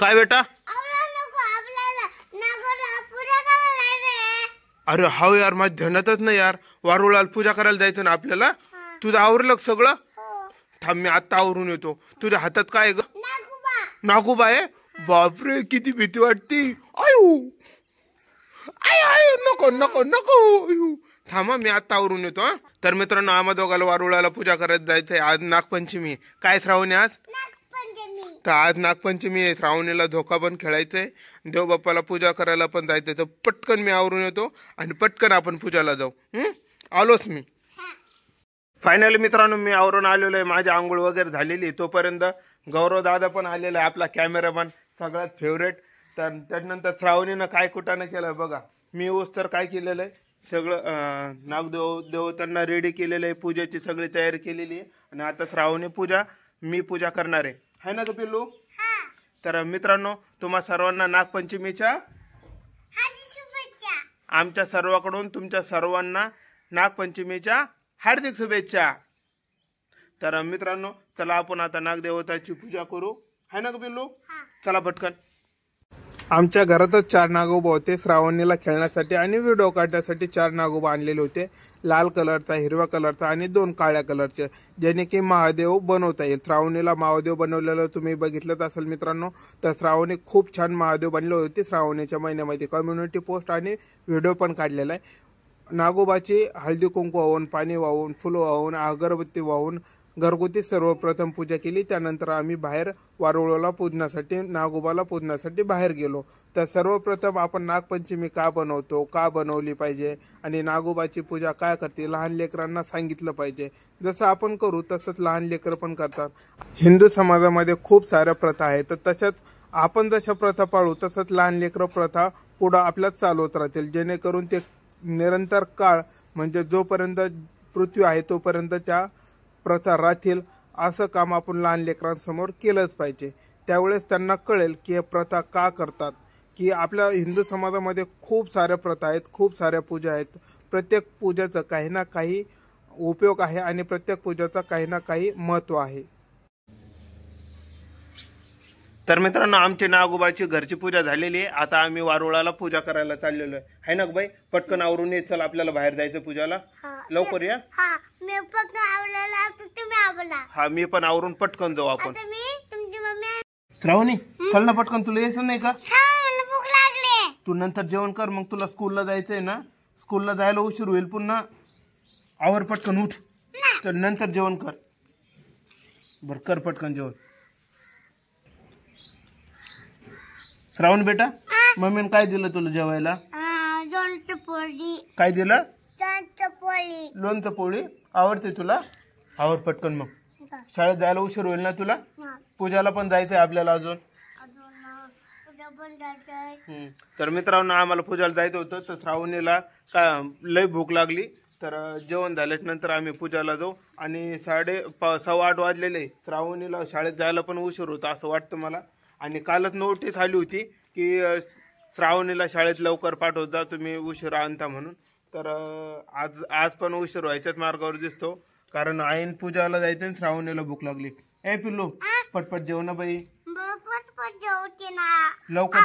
काय बेटा? अरे हाव यार, माझ्या ध्यानातच नाही यार. वारुळाला पूजा करायला जायचं ना आपल्याला. तुझं आवरलं सगळं? थांब मी आता आवरून येतो. तुझ्या हातात काय ग? नागोबा आहे. बापरे किती भीती वाटती. आयु आय आय नको नको नको. थांबा मी आता आवरून येतो. तर मित्रांनो, आम्हा दोघाला वारुळाला पूजा करायला जायचंय. आज नागपंचमी. काय श्रावणी आज? तर आज नागपंचमी आहे. श्रावणीला धोका पण खेळायचंय, देवबाप्पाला पूजा करायला पण जायचंय. तर पटकन मी आवरून येतो आणि पटकन आपण पूजाला जाऊ. आलोच मी. फायनली मित्रांनो, मी आवरून आलेलो आहे. माझी आंघोळ वगैरे झालेली. तोपर्यंत गौरव दादा पण आलेला आहे, आपला कॅमेरामॅन सगळ्यात फेवरेट. तर त्यानंतर श्रावणीनं काय कुटानं केलं बघा. मी उस तर काय केलेलं आहे, सगळं देवतांना रेडी केलेलं आहे. पूजेची सगळी तयारी केलेली आहे. आणि आता श्रावणी मी पूजा करणार आहे ना ग पिल्लू? तर मित्रांनो, तुम्हा सर्वांना नागपंचमीच्या आमच्या सर्वांकडून तुमच्या सर्वांना नागपंचमीच्या हार्दिक शुभेच्छा. तर मित्रांनो, चला आपण आता नागदेवताची पूजा करू. है ना ग पिल्लू? चला पटकन. आमच्या घरातच 4 नागोबा होते. श्रावणीला खेळण्यासाठी आणि व्हिडिओ काढण्यासाठी 4 नागोबा आणलेले होते. लाल कलरचा, हिरव्या कलरचा आणि 2 काळ्या कलरचे, ज्याने की महादेव बनवता येईल. श्रावणीला महादेव बनवलेलं तुम्ही बघितलंच असेल मित्रांनो. तर श्रावणी खूप छान महादेव बनले होते. श्रावणीच्या महिन्यामध्ये कम्युनिटी पोस्ट आणि व्हिडिओ पण काढलेला आहे. नागोबाची हळदी कुंकू वाहून, पाणी वाहून, फुलं वाहून, अगरबत्ती वाहून घरगुती सर्वप्रथम पूजा केली. त्यानंतर आम्ही बाहेर वारुळाला पूजण्यासाठी, नागोबाला पूजण्यासाठी बाहेर गेलो. तर सर्वप्रथम आपण नागपंचमी का बनवतो, का बनवली पाहिजे आणि नागोबाची पूजा काय करते, लहान लेकरांना सांगितलं पाहिजे. जसं आपण करू तसंच लहान लेकरं पण करतात. हिंदू समाजामध्ये खूप साऱ्या प्रथा आहेत. तर त्याच्यात आपण जशा प्रथा पाळू तसंच लहान लेकरं प्रथा पुढं आपल्याच चालवत राहतील, जेणेकरून ते निरंतर काळ म्हणजे जोपर्यंत पृथ्वी आहे तोपर्यंत त्या प्रथा राहतील. असं काम आपण लहान लेकरांसमोर केलंच पाहिजे. त्यावेळेस त्यांना कळेल की हे प्रथा का करतात. की आपल्या हिंदू समाजामध्ये खूप साऱ्या प्रथा आहेत, खूप साऱ्या पूजा आहेत. प्रत्येक पूजेचं काही ना काही उपयोग आहे आणि प्रत्येक पूजेचं काही ना काही महत्त्व आहे. तर मित्रांनो, आमची नागोबाची घरची पूजा झालेली आहे. आता आम्ही वारुळाला पूजा करायला चाललेलो आहे. है ना बाई? पटकन आवरून ये. चल आपल्याला बाहेर जायचं पूजाला. लवकर या. हा मी पण आवरून पटकन जाऊ आपण. श्रावणी चल ना पटकन. तुला यायचं नाही का? तू नंतर जेवण कर, मग तुला स्कूलला जायचंय ना. स्कूलला जायला उशीर होईल पुन्हा. आवर पटकन, उठ. तर नंतर जेवण कर. बर कर पटकन जेवण. श्रावण बेटा, मम्मीने काय दिलं तुला जेवायला? काय दिलं? लोणचं पोळी. आवडते तुला? आवर पटकन. मग शाळेत जायला उशीर होईल ना तुला. पूजाला पण जायचंय आपल्याला अजून. तर मित्रांनो, आम्हाला पूजाला जायचं होतं. तर श्रावणीला लय भूक लागली. तर जेवण झाल्यानंतर आम्ही पूजाला जाऊ. आणि 7:15 वाजलेले. श्रावणीला शाळेत जायला पण उशीर होता असं वाटतं मला. आणि कालच नोटीस आली होती की श्रावणीला शाळेत लवकर पाठवत जा, तुम्ही उशीर आणता म्हणून. तर आज पण उशीर व्हायच्याच मार्गावर दिसतो, कारण आईन पूजाला जायचं आणि श्रावणीला भूक लागली. ए पिल्लू, पटपट जेव ना बाई. लवकर.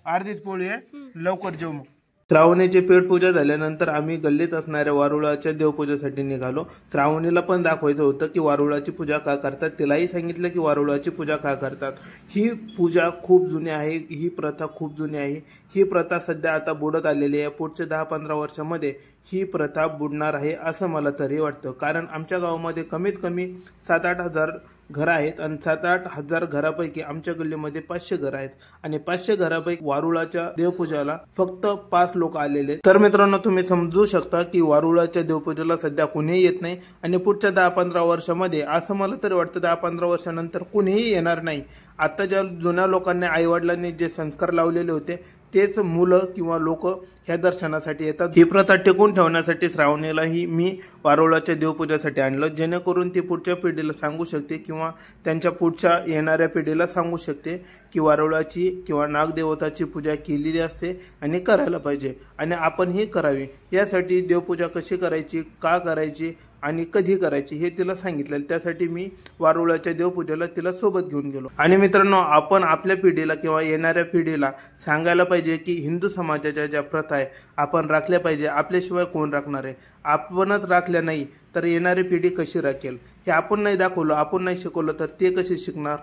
अर्धीच पोळी आहे. लवकर जेव मग. श्रावणीची पेट पूजा झाल्यानंतर आम्ही गल्लीत असणाऱ्या वारुळाच्या देवपूजेसाठी निघालो. श्रावणीला पण दाखवायचं होतं की वारुळाची पूजा का करतात. तिलाही सांगितलं की वारुळाची पूजा का करतात. ही पूजा खूप जुनी आहे, ही प्रथा खूप जुनी आहे. ही प्रथा सध्या आता बुडत आलेली आहे. पुढच्या 10-15 वर्षामध्ये ही प्रथा बुडणार आहे असं मला तरी वाटतं. कारण आमच्या गावामध्ये कमीत कमी 7-8 हजार घरं आहेत आणि 7-8 हजार घरापैकी आमच्या गल्लीमध्ये 500 घरं आहेत. आणि 500 घरापैकी वारुळाच्या देवपूजाला फक्त 5 लोक आलेले. तर मित्रांनो, तुम्ही समजू शकता की वारुळाच्या देवपूजेला सध्या कुणीही येत नाही. आणि पुढच्या 10-15 वर्षामध्ये असं मला तरी वाटतं 10-15 वर्षानंतर कुणीही येणार नाही. आता ज्या जुन्या लोकांनी, आईवडिलांनी जे संस्कार लावलेले होते तेच मुलं किंवा लोक ह्या दर्शनासाठी येतात. ही प्रथा टिकून ठेवण्यासाठी श्रावणीलाही मी वारुळाच्या देवपूजेसाठी आणलं, जेणेकरून ती पुढच्या पिढीला सांगू शकते किंवा त्यांच्या पुढच्या येणाऱ्या पिढीला सांगू शकते की वारुळाची किंवा नागदेवताची पूजा केलेली असते आणि करायला पाहिजे आणि आपण ही करावी. यासाठी देवपूजा कशी करायची, का करायची आणि कधी करायची हे तिला सांगितलेलं. त्यासाठी मी वारुळाच्या देवपूजेला तिला सोबत घेऊन गेलो. आणि मित्रांनो, आपण आपल्या पिढीला किंवा येणाऱ्या पिढीला सांगायला पाहिजे की हिंदू समाजाच्या ज्या प्रथा आहे आपण राखल्या पाहिजे. आपल्याशिवाय कोण राखणार आहे? आपणच राखल्या नाही तर येणारी पिढी कशी राखेल? हे आपण नाही दाखवलं, आपण नाही शिकवलं तर ते कसे शिकणार?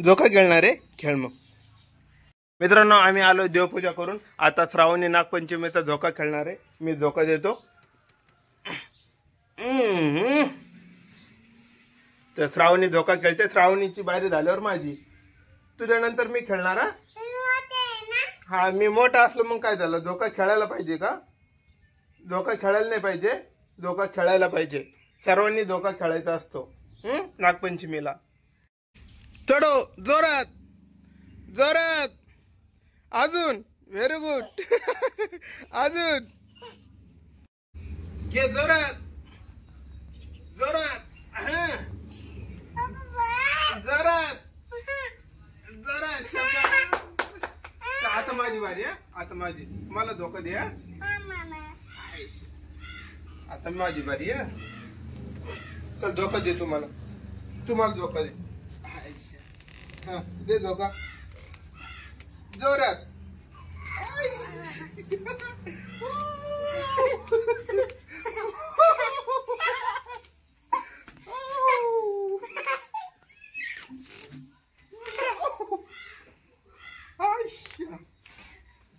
झोका खेळणार आहे, खेळ मग. मित्रांनो, आम्ही आलो देवपूजा करून. आता श्रावणी नागपंचमीचा झोका खेळणार आहे. मी झोका देतो. तर श्रावणी झोका खेळते. श्रावणीची बारी झाल्यावर माझी. तुझ्यानंतर मी खेळणार. हा, मी मोठा असलो मग काय झालं? झोका खेळायला पाहिजे का? झोका खेळायला नाही पाहिजे, झोका खेळायला पाहिजे. सर्वांनी झोका खेळायचा असतो नागपंचमीला. चढो जोरात जोरात. अजून. Very good. अजून घे जोरात जोरात. जोरात जोरात. आता माझी बारी. आता माझी. मला धोका दे. आता माझी बारी. चल धोका दे तुम्हाला. तुम्हाला धोका दे. हा, दे धोका जोरात.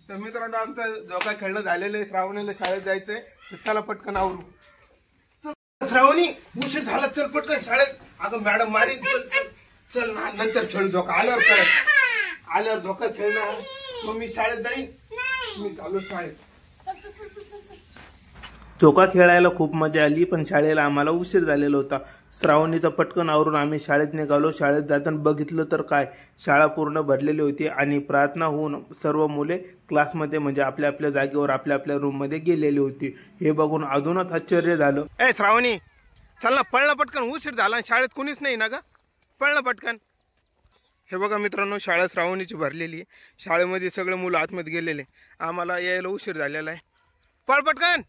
तर मित्रांनो, आमचा झोका खेळणं झालेलं आहे. श्रावणीला शाळेत जायचंय. चला पटकन आवरू. श्रावणी, उशीर झाला, चल पटकन शाळेत. अगं मॅडम मारी. चल चल चल ना, नंतर खेळ. झोका आल्यावर खेळ. आल्यावर झोका खेळणार. मग मी शाळेत जाईन. मी चालू शाळेत. झोका खेळायला खूप मजा आली, पण शाळेला आम्हाला उशीर झालेला होता. श्रावणीचा पटकन आवरून आम्ही शाळेत निघालो. शाळेत जाताना बघितलं तर काय, शाळा पूर्ण भरलेली होती आणि प्रार्थना होऊन सर्व मुले क्लासमध्ये म्हणजे आपल्या आपल्या जागेवर आपल्या आपल्या रूममध्ये गेलेली होती. हे बघून अजूनच आश्चर्य झालं. ए श्रावणी, चल ना, पळला पटकन. उशीर झाला, शाळेत कोणीच नाही ना ग. पळला पटकन. हे बघा मित्रांनो, शाळा श्रावणीची भरलेली आहे. शाळेमध्ये सगळे मुलं आतमध्ये गेलेले. आम्हाला यायला उशीर झालेला आहे. पळ पटकन.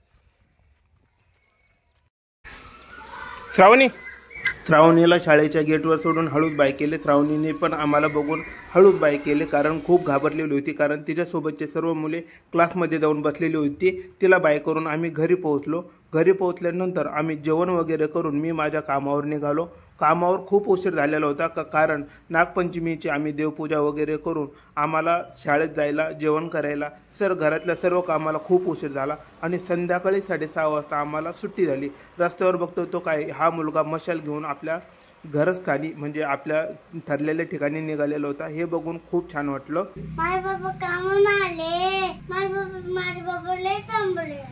श्रावणीला शाळेच्या गेटवर सोडून हळूच बाय केले. श्रावणीने पण आम्हाला बघून हळूच बाय केले, कारण खूप घाबरलेली होती. कारण तिच्यासोबतचे सर्व मुले क्लासमध्ये जाऊन बसलेली होती. तिला बाय करून आम्ही घरी पोहोचलो. घरी पोहोचल्यानंतर आम्ही जेवण वगैरे करून मी माझ्या कामावर निघालो. कामावर खूप उशीर झालेला होता कारण नागपंचमीची आम्ही देवपूजा वगैरे करून आम्हाला शाळेत जायला, जेवण करायला, घरातल्या सर्व कामाला खूप उशीर झाला. आणि संध्याकाळी 6:30 वाजता आम्हाला सुट्टी झाली. रस्त्यावर बघतो तो काय, हा मुलगा मशाल घेऊन आपल्या घरस्थानी म्हणजे आपल्या ठरलेल्या ठिकाणी निघालेला होता. हे बघून खूप छान वाटलं. माझे बाबा कामून आले. माझे बाबा लय थांबले.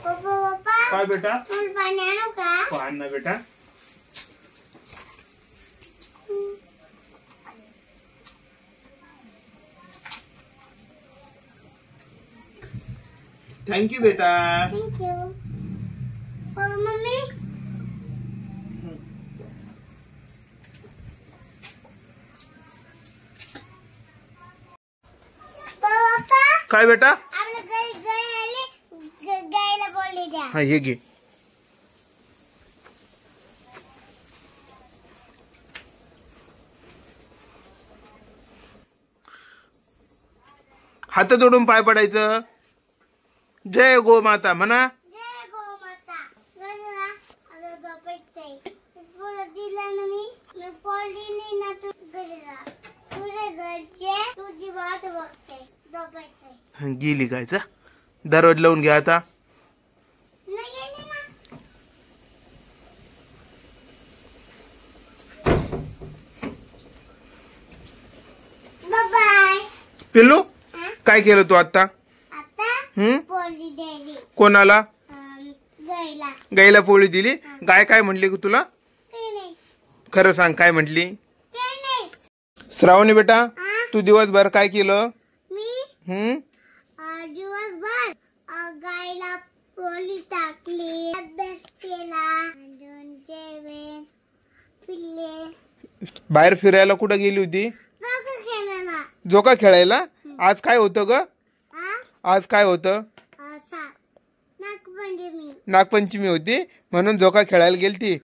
पप्पा काय बेटा? पाणी आणू का? पाणी ना बेटा. थँक्यू बेटा. थँक्यू. मम्मी काय बेटा? गायला बोलली द्या. हा, हे घे. हात जोडून पाय पडायचं. जय गो माता म्हणा. जय गो माता. आता झोपायचंय. तुला दिला ना मी पडली नाही ना. तू घरी जा. तुझ्या घरचे तुझी वाट बघते. झोपायचंय. गेली काय? दरवाजा लावून घ्या आता. नाही गेली ना. बाय. पिल्लू, काय केलं तू आता? पोळी दिली. कोणाला? गायला. गायला पोळी दिली. गाय काय म्हणली ग तुला? खरं सांग, काय म्हटली? श्रावणी बेटा, तू दिवसभर काय केलं? मी दिवसभर गायला पोळी टाकली, अभ्यास केला, जेवण पिल्ले. बाहेर फिरायला कुठं गेली होती? झोका खेळायला. झोका खेळायला. आज काय होतं ग? आज काय होतं? नागपंचमी होती म्हणून झोका खेळायला गेलती.